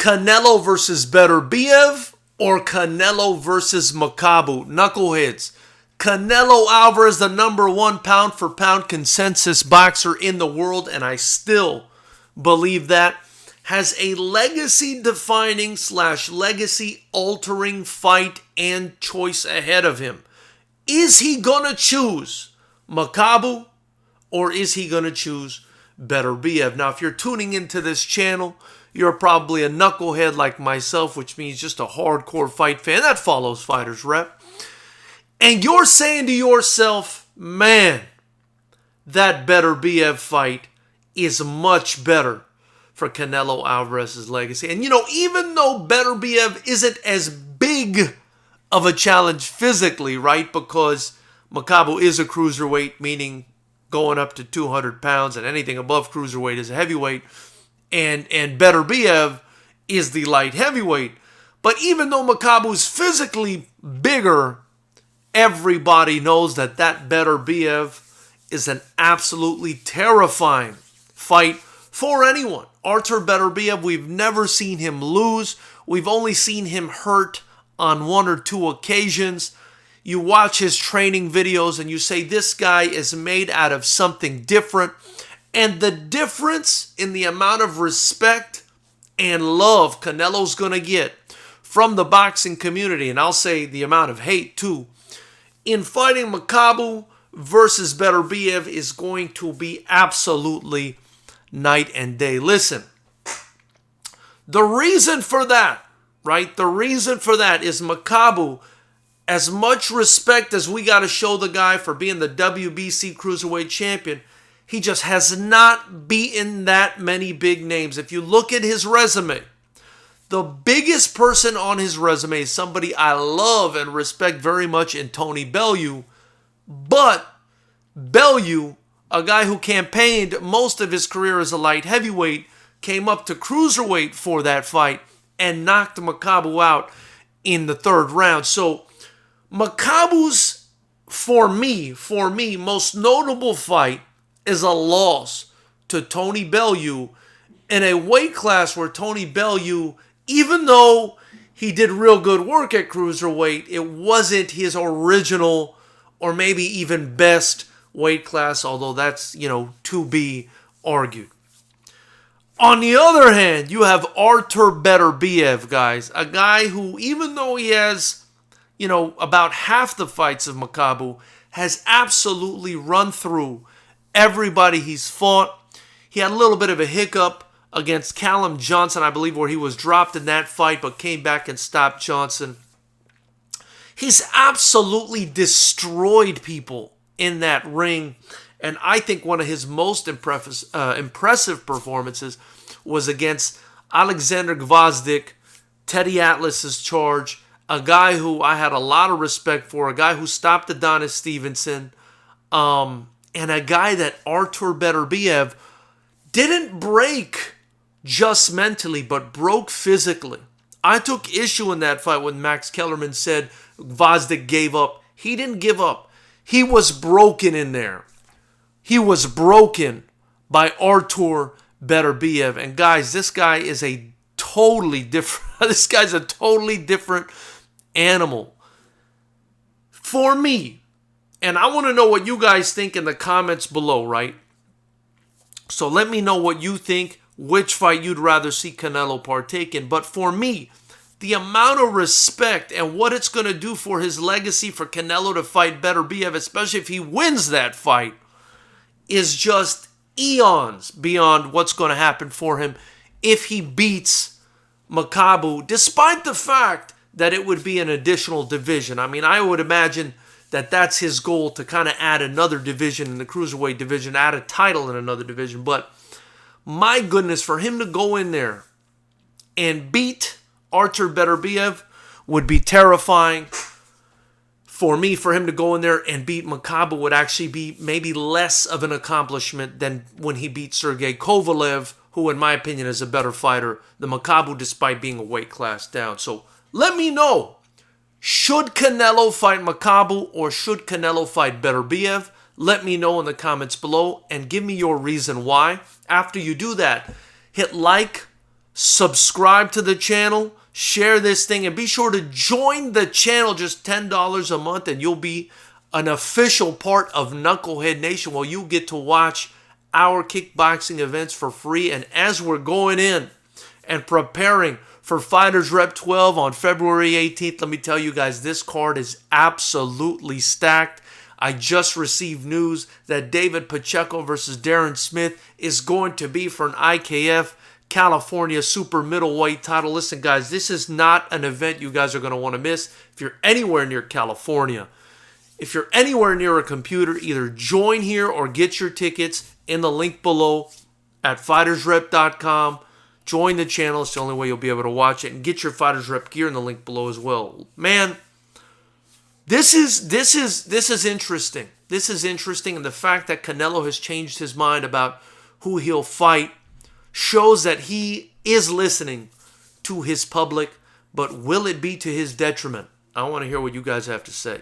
Canelo versus Beterbiev or Canelo versus Makabu? Knuckleheads. Canelo Alvarez, the #1 pound-for-pound consensus boxer in the world, and I still believe that, has a legacy-defining / legacy-altering fight and choice ahead of him. Is he going to choose Makabu or is he going to choose Beterbiev? Now, if you're tuning into this channel, you're probably a knucklehead like myself, which means just a hardcore fight fan that follows Fighters Rep. And you're saying to yourself, man, that Beterbiev fight is much better for Canelo Alvarez's legacy. And, even though Beterbiev isn't as big of a challenge physically, right? Because Makabu is a cruiserweight, meaning going up to 200 pounds, and anything above cruiserweight is a heavyweight. And Beterbiev is the light heavyweight. But even though Makabu's physically bigger, everybody knows that Beterbiev is an absolutely terrifying fight for anyone. Artur Beterbiev, we've never seen him lose. We've only seen him hurt on 1 or 2 occasions. You watch his training videos and you say this guy is made out of something different. And the difference in the amount of respect and love Canelo's going to get from the boxing community, and I'll say the amount of hate too, in fighting Makabu versus Beterbiev is going to be absolutely night and day. Listen, the reason for that, right? The reason for that is Makabu, as much respect as we got to show the guy for being the WBC Cruiserweight Champion, he just has not beaten that many big names. If you look at his resume, the biggest person on his resume is somebody I love and respect very much in Tony Bellew. But Bellew, a guy who campaigned most of his career as a light heavyweight, came up to cruiserweight for that fight and knocked Makabu out in the 3rd round. So Makabu's, for me, most notable fight is a loss to Tony Bellew in a weight class where Tony Bellew, even though he did real good work at cruiserweight, it wasn't his original or maybe even best weight class, although that's, to be argued. On the other hand, you have Artur Beterbiev, guys, a guy who, even though he has, about half the fights of Makabu, has absolutely run through everybody he's fought. He had a little bit of a hiccup against Callum Johnson, I believe, where he was dropped in that fight, but came back and stopped Johnson. He's absolutely destroyed people in that ring. And I think one of his most impressive performances was against Alexander Gvozdyk, Teddy Atlas's charge, a guy who I had a lot of respect for, a guy who stopped Adonis Stevenson, and a guy that Artur Beterbiev didn't break just mentally, but broke physically. I took issue in that fight when Max Kellerman said Gvozdyk gave up. He didn't give up. He was broken in there. He was broken by Artur Beterbiev. And guys, this guy is a totally different, this guy's a totally different animal. For me, and I want to know what you guys think in the comments below, right? So let me know what you think, which fight you'd rather see Canelo partake in. But for me, the amount of respect and what it's going to do for his legacy for Canelo to fight Beterbiev, especially if he wins that fight, is just eons beyond what's going to happen for him if he beats Makabu, despite the fact that it would be an additional division. I mean, I would imagine that that's his goal, to kind of add another division in the cruiserweight division, add a title in another division. But my goodness, for him to go in there and beat Artur Beterbiev would be terrifying. For me, for him to go in there and beat Makabu would actually be maybe less of an accomplishment than when he beat Sergey Kovalev, who in my opinion is a better fighter than Makabu despite being a weight class down. So let me know, should Canelo fight Makabu or should Canelo fight Beterbiev? Let me know in the comments below and give me your reason why. After you do that, hit like, subscribe to the channel, share this thing, and be sure to join the channel. Just $10 a month, and you'll be an official part of Knucklehead Nation. Well, you get to watch our kickboxing events for free. And as we're going in and preparing for Fighters Rep 12 on February 18th, let me tell you guys, this card is absolutely stacked. I just received news that David Pacheco versus Darren Smith is going to be for an IKF California super middleweight title. Listen, guys, this is not an event you guys are going to want to miss. If you're anywhere near California, if you're anywhere near a computer, either join here or get your tickets in the link below at FightersRep.com. Join the channel. It's the only way you'll be able to watch it. And get your Fighters Rep gear in the link below as well. Man, this is interesting. This is interesting. And the fact that Canelo has changed his mind about who he'll fight shows that he is listening to his public. But will it be to his detriment? I want to hear what you guys have to say.